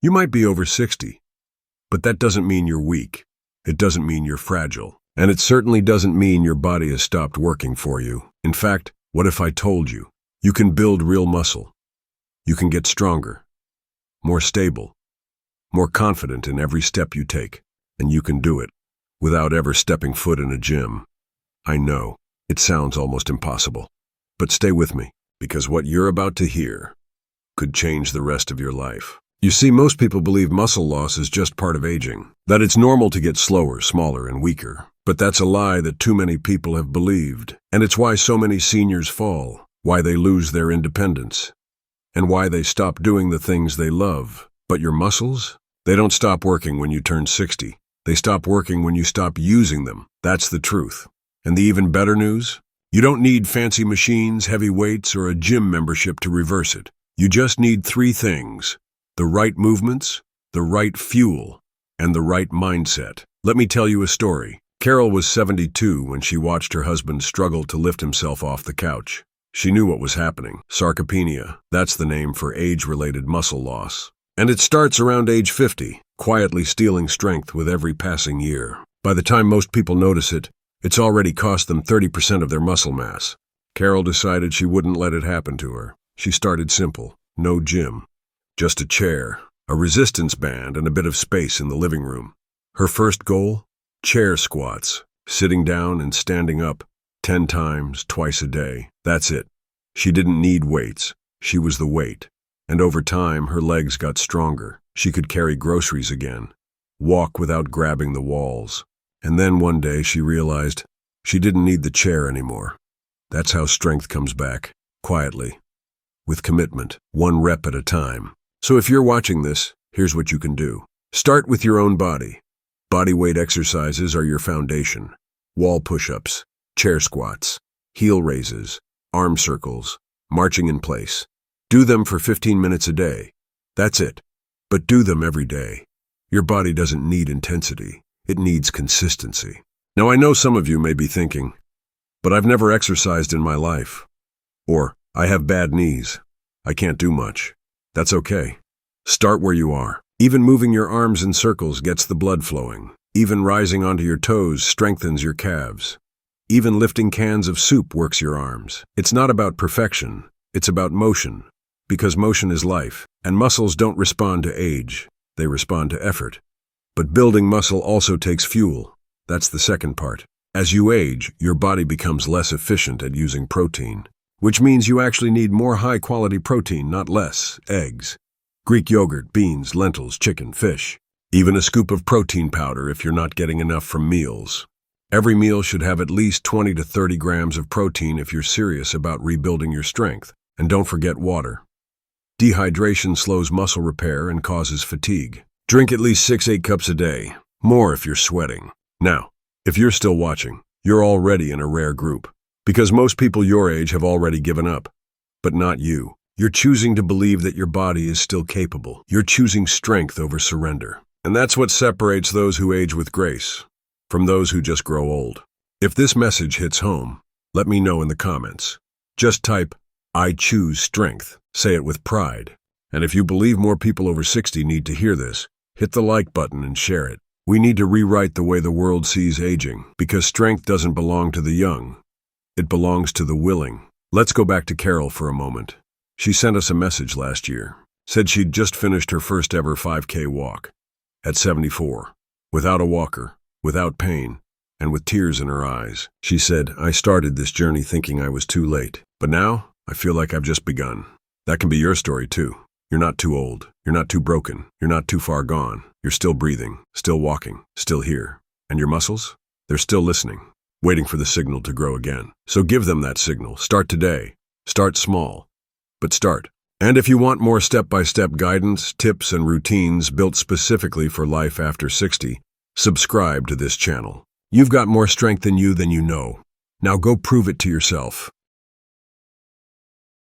You might be over 60, but that doesn't mean you're weak. It doesn't mean you're fragile. And it certainly doesn't mean your body has stopped working for you. In fact, what if I told you? You can build real muscle. You can get stronger, more stable, more confident in every step you take. And you can do it without ever stepping foot in a gym. I know, it sounds almost impossible. But stay with me, because what you're about to hear could change the rest of your life. You see, most people believe muscle loss is just part of aging, that it's normal to get slower, smaller, and weaker. But that's a lie that too many people have believed, and it's why so many seniors fall, why they lose their independence, and why they stop doing the things they love. But your muscles? They don't stop working when you turn 60. They stop working when you stop using them. That's the truth. And the even better news? You don't need fancy machines, heavy weights, or a gym membership to reverse it. You just need three things: the right movements, the right fuel, and the right mindset. Let me tell you a story. Carol was 72 when she watched her husband struggle to lift himself off the couch. She knew what was happening. Sarcopenia, that's the name for age-related muscle loss. And it starts around age 50, quietly stealing strength with every passing year. By the time most people notice it, it's already cost them 30% of their muscle mass. Carol decided she wouldn't let it happen to her. She started simple. No gym. Just a chair, a resistance band, and a bit of space in the living room. Her first goal? Chair squats, sitting down and standing up 10 times, twice a day. That's it. She didn't need weights. She was the weight. And over time, her legs got stronger. She could carry groceries again, walk without grabbing the walls. And then one day she realized she didn't need the chair anymore. That's how strength comes back, quietly, with commitment, 1 rep at a time. So if you're watching this, here's what you can do. Start with your own body. Body weight exercises are your foundation. Wall push-ups, chair squats, heel raises, arm circles, marching in place. Do them for 15 minutes a day. That's it. But do them every day. Your body doesn't need intensity. It needs consistency. Now, I know some of you may be thinking, but I've never exercised in my life. Or, I have bad knees. I can't do much. That's okay. Start where you are. Even moving your arms in circles gets the blood flowing. Even rising onto your toes strengthens your calves. Even lifting cans of soup works your arms. It's not about perfection. It's about motion. Because motion is life, and muscles don't respond to age. They respond to effort. But building muscle also takes fuel. That's the second part. As you age, your body becomes less efficient at using protein, which means you actually need more high-quality protein, not less. Eggs, Greek yogurt, beans, lentils, chicken, fish. Even a scoop of protein powder if you're not getting enough from meals. Every meal should have at least 20 to 30 grams of protein if you're serious about rebuilding your strength. And don't forget water. Dehydration slows muscle repair and causes fatigue. Drink at least 6-8 cups a day, more if you're sweating. Now, if you're still watching, you're already in a rare group, because most people your age have already given up. But not you. You're choosing to believe that your body is still capable. You're choosing strength over surrender. And that's what separates those who age with grace from those who just grow old. If this message hits home, let me know in the comments. Just type, "I choose strength." Say it with pride. And if you believe more people over 60 need to hear this, hit the like button and share it. We need to rewrite the way the world sees aging, because strength doesn't belong to the young. It belongs to the willing. Let's go back to Carol for a moment. She sent us a message last year. Said she'd just finished her first ever 5K walk. At 74. Without a walker, without pain, and with tears in her eyes. She said, "I started this journey thinking I was too late. But now, I feel like I've just begun." That can be your story too. You're not too old. You're not too broken. You're not too far gone. You're still breathing, still walking, still here. And your muscles? They're still listening, waiting for the signal to grow again. So give them that signal. Start today. Start small. But start. And if you want more step-by-step guidance, tips, and routines built specifically for life after 60, subscribe to this channel. You've got more strength in you than you know. Now go prove it to yourself.